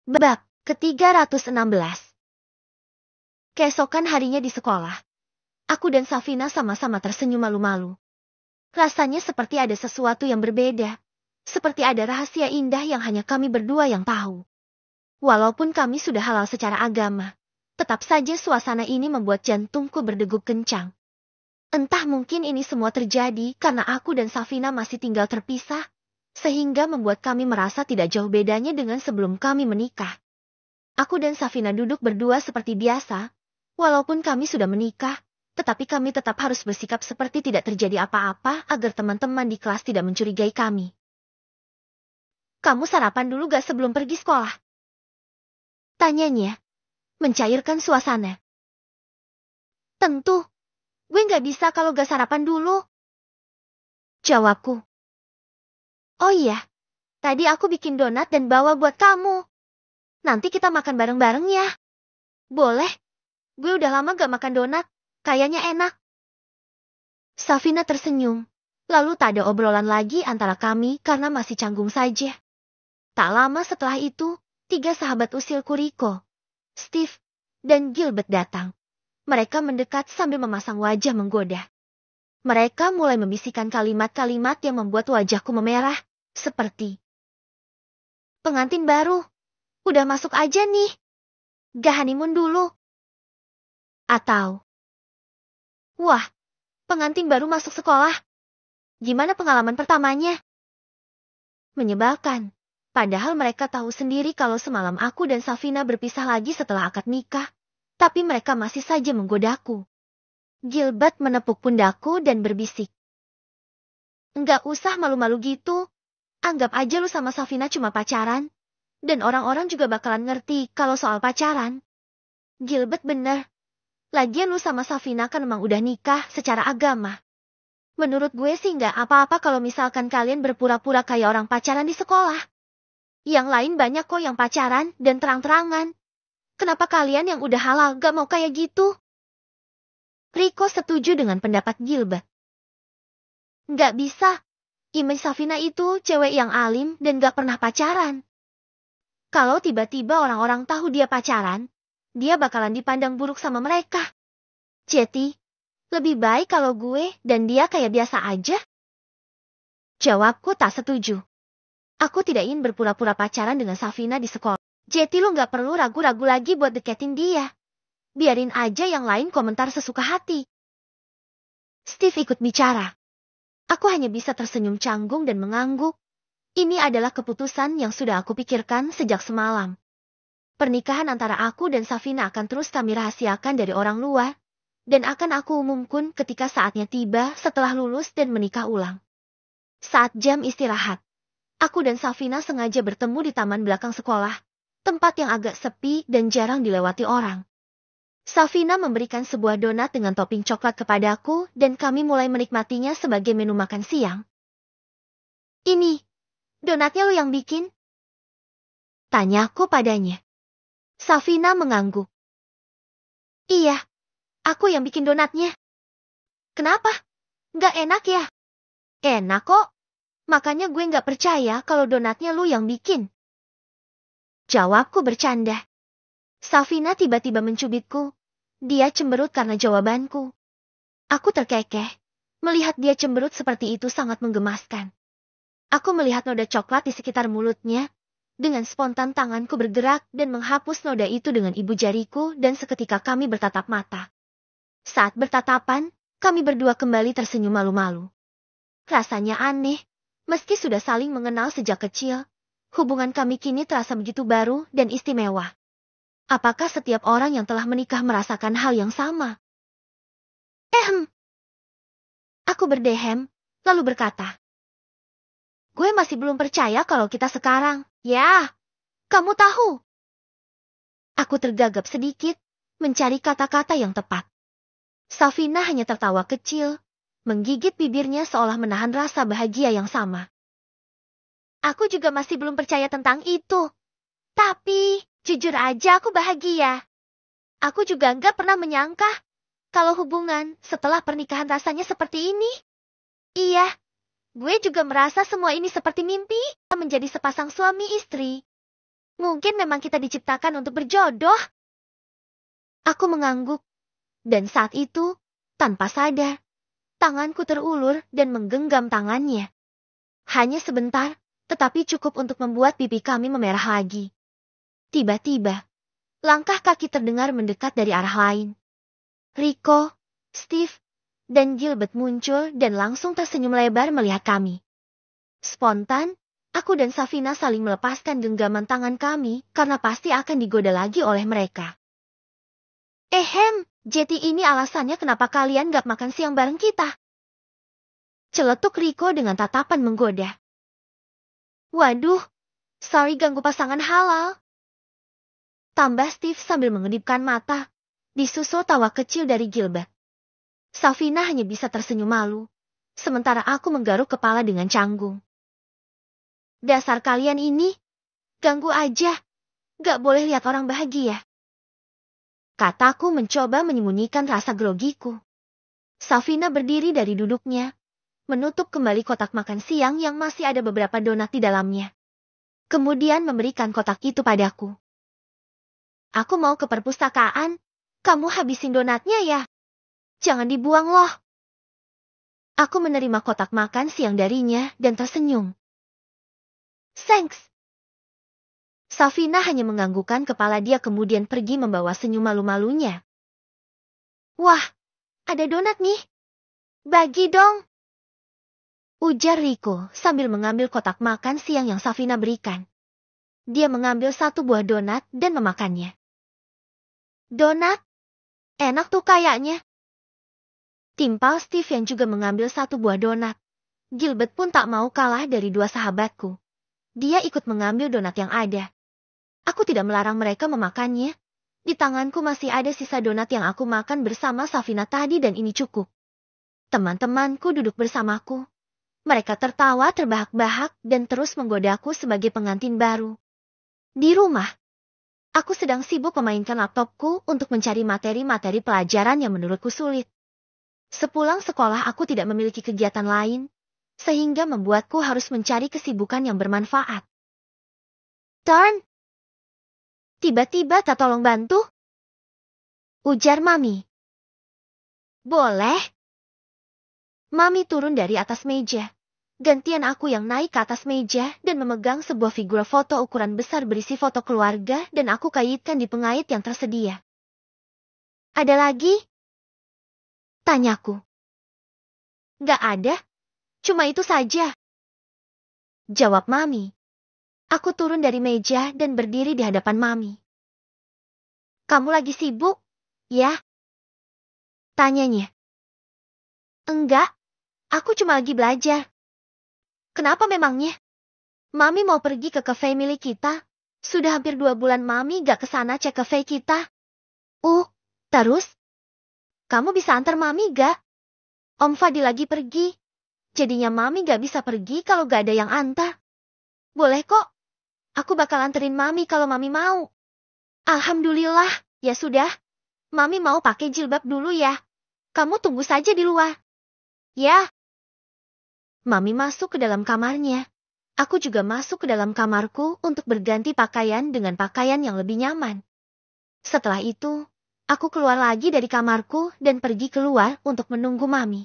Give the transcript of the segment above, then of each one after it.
Bab ke-316. Keesokan harinya di sekolah, aku dan Safina sama-sama tersenyum malu-malu. Rasanya seperti ada sesuatu yang berbeda, seperti ada rahasia indah yang hanya kami berdua yang tahu. Walaupun kami sudah halal secara agama, tetap saja suasana ini membuat jantungku berdegup kencang. Entah mungkin ini semua terjadi karena aku dan Safina masih tinggal terpisah, sehingga membuat kami merasa tidak jauh bedanya dengan sebelum kami menikah. Aku dan Safina duduk berdua seperti biasa, walaupun kami sudah menikah, tetapi kami tetap harus bersikap seperti tidak terjadi apa-apa agar teman-teman di kelas tidak mencurigai kami. Kamu sarapan dulu gak sebelum pergi sekolah? Tanyanya, mencairkan suasana. Tentu, gue gak bisa kalau gak sarapan dulu. Jawabku. Oh iya, tadi aku bikin donat dan bawa buat kamu. Nanti kita makan bareng-bareng ya. Boleh, gue udah lama gak makan donat, kayaknya enak. Safina tersenyum, lalu tak ada obrolan lagi antara kami karena masih canggung saja. Tak lama setelah itu, 3 sahabat usilku Rico, Steve, dan Gilbert datang. Mereka mendekat sambil memasang wajah menggoda. Mereka mulai membisikkan kalimat-kalimat yang membuat wajahku memerah, seperti, pengantin baru, udah masuk aja nih. Gak honeymoon dulu. Atau, wah, pengantin baru masuk sekolah. Gimana pengalaman pertamanya? Menyebalkan. Padahal mereka tahu sendiri kalau semalam aku dan Safina berpisah lagi setelah akad nikah. Tapi mereka masih saja menggodaku. Gilbert menepuk pundakku dan berbisik. Enggak usah malu-malu gitu. Anggap aja lu sama Safina cuma pacaran. Dan orang-orang juga bakalan ngerti kalau soal pacaran. Gilbert bener. Lagian lu sama Safina kan memang udah nikah secara agama. Menurut gue sih nggak apa-apa kalau misalkan kalian berpura-pura kayak orang pacaran di sekolah. Yang lain banyak kok yang pacaran dan terang-terangan. Kenapa kalian yang udah halal gak mau kayak gitu? Rico setuju dengan pendapat Gilbert. Nggak bisa. Image Safina itu cewek yang alim dan gak pernah pacaran. Kalau tiba-tiba orang-orang tahu dia pacaran, dia bakalan dipandang buruk sama mereka. Jadi, lebih baik kalau gue dan dia kayak biasa aja. Jawabku tak setuju. Aku tidak ingin berpura-pura pacaran dengan Safina di sekolah. Jadi lu gak perlu ragu-ragu lagi buat deketin dia. Biarin aja yang lain komentar sesuka hati. Steve ikut bicara. Aku hanya bisa tersenyum canggung dan mengangguk. Ini adalah keputusan yang sudah aku pikirkan sejak semalam. Pernikahan antara aku dan Safina akan terus kami rahasiakan dari orang luar. Dan akan aku umumkan ketika saatnya tiba setelah lulus dan menikah ulang. Saat jam istirahat, aku dan Safina sengaja bertemu di taman belakang sekolah. Tempat yang agak sepi dan jarang dilewati orang. Safina memberikan sebuah donat dengan topping coklat kepadaku dan kami mulai menikmatinya sebagai menu makan siang. Ini, donatnya lu yang bikin? Tanyaku padanya. Safina mengangguk. Iya, aku yang bikin donatnya. Kenapa? Nggak enak ya? Enak kok. Makanya gue nggak percaya kalau donatnya lu yang bikin. Jawabku bercanda. Safina tiba-tiba mencubitku. Dia cemberut karena jawabanku. Aku terkekeh. Melihat dia cemberut seperti itu sangat menggemaskan. Aku melihat noda coklat di sekitar mulutnya. Dengan spontan tanganku bergerak dan menghapus noda itu dengan ibu jariku dan seketika kami bertatap mata. Saat bertatapan, kami berdua kembali tersenyum malu-malu. Rasanya aneh, meski sudah saling mengenal sejak kecil. Hubungan kami kini terasa begitu baru dan istimewa. Apakah setiap orang yang telah menikah merasakan hal yang sama? Aku berdehem, lalu berkata. Gue masih belum percaya kalau kita sekarang. Ya, kamu tahu. Aku tergagap sedikit, mencari kata-kata yang tepat. Safina hanya tertawa kecil, menggigit bibirnya seolah menahan rasa bahagia yang sama. Aku juga masih belum percaya tentang itu. Tapi, jujur aja aku bahagia. Aku juga nggak pernah menyangka kalau hubungan setelah pernikahan rasanya seperti ini. Iya, gue juga merasa semua ini seperti mimpi menjadi sepasang suami istri. Mungkin memang kita diciptakan untuk berjodoh. Aku mengangguk. Dan saat itu, tanpa sadar, tanganku terulur dan menggenggam tangannya. Hanya sebentar, tetapi cukup untuk membuat pipi kami memerah lagi. Tiba-tiba, langkah kaki terdengar mendekat dari arah lain. Rico, Steve, dan Gilbert muncul dan langsung tersenyum lebar melihat kami. Spontan, aku dan Safina saling melepaskan genggaman tangan kami karena pasti akan digoda lagi oleh mereka. Jadi ini alasannya kenapa kalian gak makan siang bareng kita. Celetuk Rico dengan tatapan menggoda. Waduh, sorry ganggu pasangan halal. Tambah Steve sambil mengedipkan mata, disusul tawa kecil dari Gilbert. Safina hanya bisa tersenyum malu, sementara aku menggaruk kepala dengan canggung. Dasar kalian ini, ganggu aja, gak boleh lihat orang bahagia. Kataku mencoba menyembunyikan rasa grogiku. Safina berdiri dari duduknya, menutup kembali kotak makan siang yang masih ada beberapa donat di dalamnya. Kemudian memberikan kotak itu padaku. Aku mau ke perpustakaan, kamu habisin donatnya ya. Jangan dibuang loh. Aku menerima kotak makan siang darinya dan tersenyum. Thanks. Safina hanya menganggukkan kepala dia kemudian pergi membawa senyum malu-malunya. Wah, ada donat nih. Bagi dong. Ujar Rico sambil mengambil kotak makan siang yang Safina berikan. Dia mengambil satu buah donat dan memakannya. Donat? Enak tuh kayaknya. Timpal Steve yang juga mengambil satu buah donat. Gilbert pun tak mau kalah dari dua sahabatku. Dia ikut mengambil donat yang ada. Aku tidak melarang mereka memakannya. Di tanganku masih ada sisa donat yang aku makan bersama Safina tadi dan ini cukup. Teman-temanku duduk bersamaku. Mereka tertawa terbahak-bahak dan terus menggodaku sebagai pengantin baru. Di rumah, aku sedang sibuk memainkan laptopku untuk mencari materi-materi pelajaran yang menurutku sulit. Sepulang sekolah aku tidak memiliki kegiatan lain, sehingga membuatku harus mencari kesibukan yang bermanfaat. Turn! Tiba-tiba tak tolong bantu? Ujar Mami. Boleh. Mami turun dari atas meja. Gantian aku yang naik ke atas meja dan memegang sebuah figur foto ukuran besar berisi foto keluarga dan aku kaitkan di pengait yang tersedia. Ada lagi? Tanyaku. Gak ada, cuma itu saja. Jawab Mami. Aku turun dari meja dan berdiri di hadapan Mami. Kamu lagi sibuk? Ya? Tanyanya. Enggak, aku cuma lagi belajar. Kenapa memangnya? Mami mau pergi ke cafe milik kita. Sudah hampir 2 bulan Mami gak kesana cek cafe kita. Terus? Kamu bisa antar Mami gak? Om Fadil lagi pergi. Jadinya Mami gak bisa pergi kalau gak ada yang antar. Boleh kok. Aku bakal anterin Mami kalau Mami mau. Alhamdulillah, ya sudah. Mami mau pakai jilbab dulu ya. Kamu tunggu saja di luar. Ya. Mami masuk ke dalam kamarnya. Aku juga masuk ke dalam kamarku untuk berganti pakaian dengan pakaian yang lebih nyaman. Setelah itu, aku keluar lagi dari kamarku dan pergi keluar untuk menunggu Mami.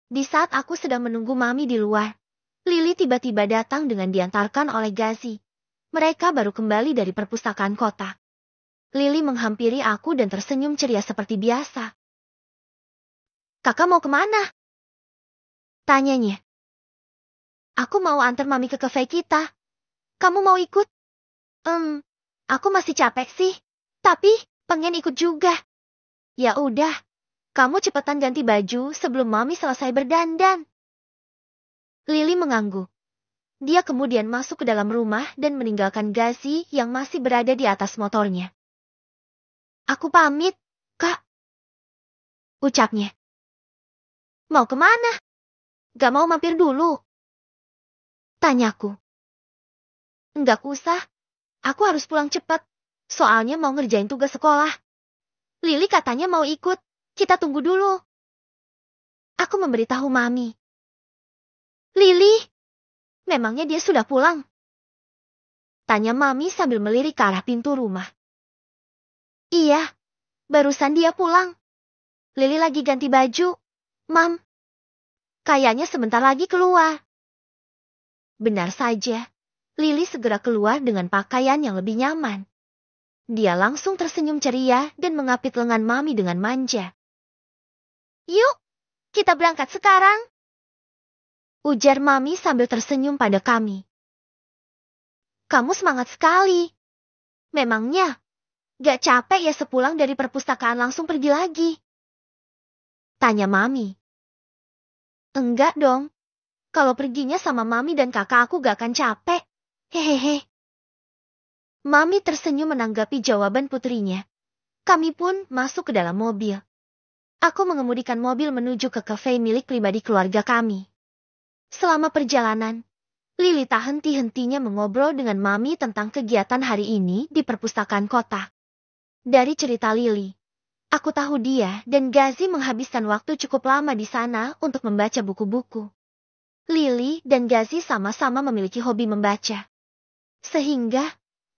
Di saat aku sedang menunggu Mami di luar, Lily tiba-tiba datang dengan diantarkan oleh Gazi. Mereka baru kembali dari perpustakaan kota. Lily menghampiri aku dan tersenyum ceria seperti biasa. Kakak mau kemana? Tanyanya. Aku mau antar Mami ke cafe kita. Kamu mau ikut? Aku masih capek sih. Tapi, pengen ikut juga. Ya udah, kamu cepetan ganti baju sebelum Mami selesai berdandan. Lily mengangguk. Dia kemudian masuk ke dalam rumah dan meninggalkan Gazi yang masih berada di atas motornya. Aku pamit, Kak. Ucapnya. Mau kemana? Gak mau mampir dulu? Tanyaku. Enggak usah. Aku harus pulang cepat. Soalnya mau ngerjain tugas sekolah. Lily katanya mau ikut. Kita tunggu dulu. Aku memberitahu Mami. Lily? Memangnya dia sudah pulang? Tanya Mami sambil melirik ke arah pintu rumah. Iya, barusan dia pulang. Lily lagi ganti baju, Mam. Kayaknya sebentar lagi keluar. Benar saja, Lily segera keluar dengan pakaian yang lebih nyaman. Dia langsung tersenyum ceria dan mengapit lengan Mami dengan manja. Yuk, kita berangkat sekarang. Ujar Mami sambil tersenyum pada kami. Kamu semangat sekali. Memangnya, gak capek ya sepulang dari perpustakaan langsung pergi lagi? Tanya Mami. Enggak dong. Kalau perginya sama Mami dan kakak aku gak akan capek. Hehehe. Mami tersenyum menanggapi jawaban putrinya. Kami pun masuk ke dalam mobil. Aku mengemudikan mobil menuju ke kafe milik pribadi keluarga kami. Selama perjalanan, Lily tak henti-hentinya mengobrol dengan Mami tentang kegiatan hari ini di perpustakaan kota. Dari cerita Lily, aku tahu dia dan Gazi menghabiskan waktu cukup lama di sana untuk membaca buku-buku. Lily dan Gazi sama-sama memiliki hobi membaca. Sehingga,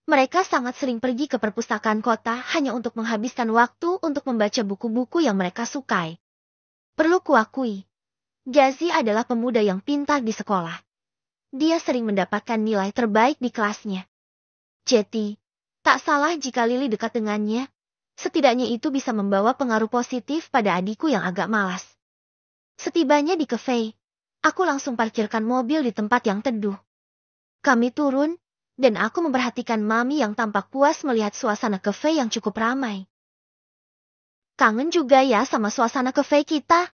mereka sangat sering pergi ke perpustakaan kota hanya untuk menghabiskan waktu untuk membaca buku-buku yang mereka sukai. Perlu kuakui, Gazi adalah pemuda yang pintar di sekolah. Dia sering mendapatkan nilai terbaik di kelasnya. Jadi, tak salah jika Lily dekat dengannya. Setidaknya itu bisa membawa pengaruh positif pada adikku yang agak malas. Setibanya di kafe, aku langsung parkirkan mobil di tempat yang teduh. Kami turun, dan aku memperhatikan Mami yang tampak puas melihat suasana kafe yang cukup ramai. Kangen juga ya sama suasana kafe kita?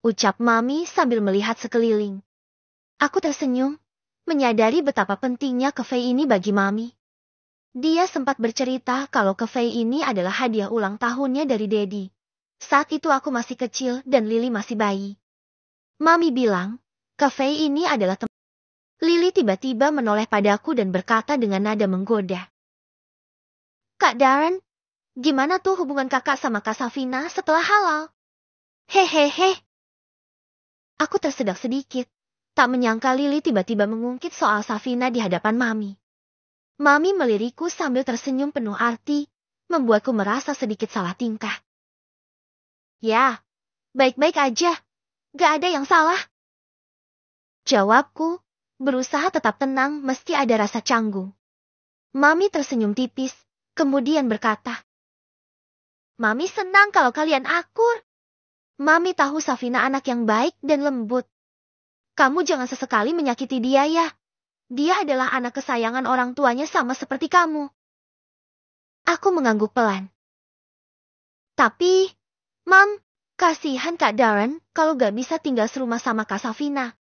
Ucap Mami sambil melihat sekeliling. Aku tersenyum, menyadari betapa pentingnya kafe ini bagi Mami. Dia sempat bercerita kalau kafe ini adalah hadiah ulang tahunnya dari Daddy. Saat itu aku masih kecil dan Lily masih bayi. Mami bilang, kafe ini adalah tempat. Lily tiba-tiba menoleh padaku dan berkata dengan nada menggoda. Kak Darren, gimana tuh hubungan kakak sama Kak Safina setelah halal? Hehehe. Aku tersedak sedikit. Tak menyangka Lily tiba-tiba mengungkit soal Safina di hadapan Mami. Mami melirikku sambil tersenyum penuh arti, membuatku merasa sedikit salah tingkah. Ya, baik-baik aja. Gak ada yang salah. Jawabku, berusaha tetap tenang meski ada rasa canggung. Mami tersenyum tipis, kemudian berkata, Mami senang kalau kalian akur. Mami tahu Safina anak yang baik dan lembut. Kamu jangan sesekali menyakiti dia ya. Dia adalah anak kesayangan orang tuanya sama seperti kamu. Aku mengangguk pelan. Tapi, Mam, kasihan Kak Darren kalau gak bisa tinggal serumah sama Kak Safina.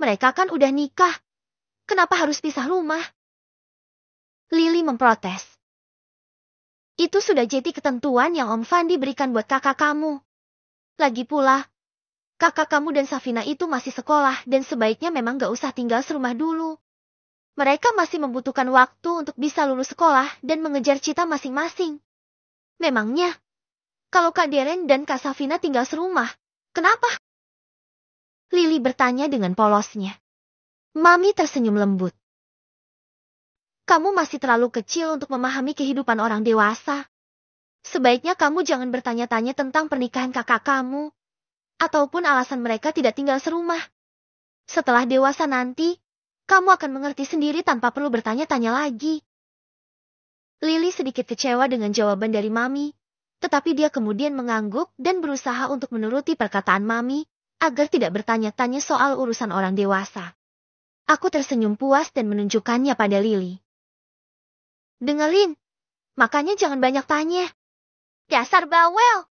Mereka kan udah nikah. Kenapa harus pisah rumah? Lily memprotes. Itu sudah jadi ketentuan yang Om Fandi berikan buat kakak kamu. Lagi pula, kakak kamu dan Safina itu masih sekolah dan sebaiknya memang gak usah tinggal serumah dulu. Mereka masih membutuhkan waktu untuk bisa lulus sekolah dan mengejar cita masing-masing. Memangnya, kalau Kak Darren dan Kak Safina tinggal serumah, kenapa? Lily bertanya dengan polosnya. Mami tersenyum lembut. Kamu masih terlalu kecil untuk memahami kehidupan orang dewasa. Sebaiknya kamu jangan bertanya-tanya tentang pernikahan kakak kamu. Ataupun alasan mereka tidak tinggal serumah. Setelah dewasa nanti, kamu akan mengerti sendiri tanpa perlu bertanya-tanya lagi. Lily sedikit kecewa dengan jawaban dari Mami, tetapi dia kemudian mengangguk dan berusaha untuk menuruti perkataan Mami, agar tidak bertanya-tanya soal urusan orang dewasa. Aku tersenyum puas dan menunjukkannya pada Lily. Dengerin, makanya jangan banyak tanya. Dasar bawel.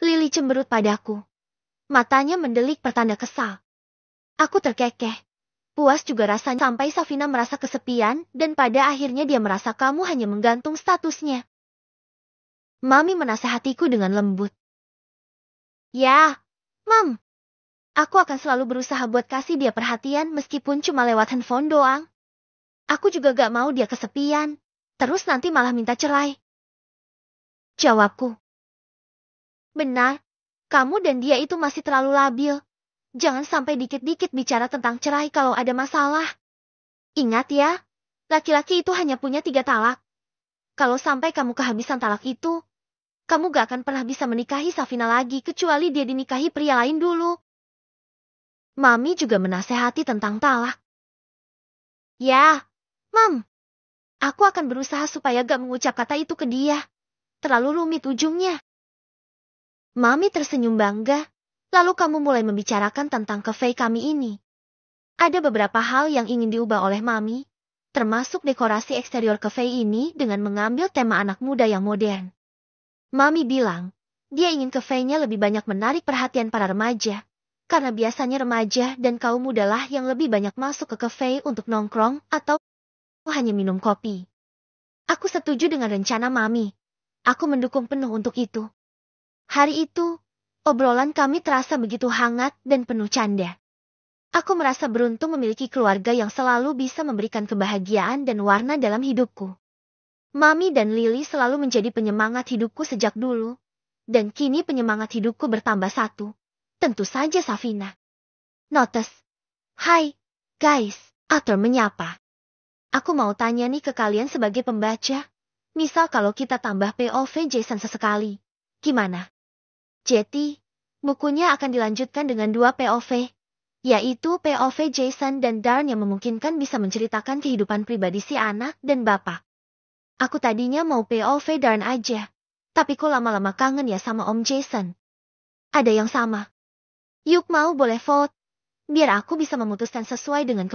Lily cemberut padaku. Matanya mendelik pertanda kesal. Aku terkekeh. Puas juga rasanya sampai Safina merasa kesepian dan pada akhirnya dia merasa kamu hanya menggantung statusnya. Mami menasehatiku dengan lembut. Ya, Mam. Aku akan selalu berusaha buat kasih dia perhatian meskipun cuma lewat handphone doang. Aku juga gak mau dia kesepian, terus nanti malah minta cerai. Jawabku. Benar, kamu dan dia itu masih terlalu labil. Jangan sampai dikit-dikit bicara tentang cerai kalau ada masalah. Ingat ya, laki-laki itu hanya punya 3 talak. Kalau sampai kamu kehabisan talak itu, kamu gak akan pernah bisa menikahi Safina lagi kecuali dia dinikahi pria lain dulu. Mami juga menasehati tentang talak. Ya, Mam. Aku akan berusaha supaya gak mengucap kata itu ke dia. Terlalu rumit ujungnya. Mami tersenyum bangga. Lalu kamu mulai membicarakan tentang cafe kami ini. Ada beberapa hal yang ingin diubah oleh Mami, termasuk dekorasi eksterior cafe ini dengan mengambil tema anak muda yang modern. Mami bilang, dia ingin kafenya lebih banyak menarik perhatian para remaja, karena biasanya remaja dan kaum muda lah yang lebih banyak masuk ke kafe untuk nongkrong atau hanya minum kopi. Aku setuju dengan rencana Mami. Aku mendukung penuh untuk itu. Hari itu, obrolan kami terasa begitu hangat dan penuh canda. Aku merasa beruntung memiliki keluarga yang selalu bisa memberikan kebahagiaan dan warna dalam hidupku. Mami dan Lily selalu menjadi penyemangat hidupku sejak dulu. Dan kini penyemangat hidupku bertambah satu. Tentu saja Safina. Notes. Hai, guys. Arthur menyapa. Aku mau tanya nih ke kalian sebagai pembaca. Misal kalau kita tambah POV Jason sesekali. Gimana? Jadi, bukunya akan dilanjutkan dengan 2 POV. Yaitu POV Jason dan Darn yang memungkinkan bisa menceritakan kehidupan pribadi si anak dan bapak. Aku tadinya mau POV Darn aja. Tapi kok lama-lama kangen ya sama Om Jason. Ada yang sama. Yuk mau boleh vote. Biar aku bisa memutuskan sesuai dengan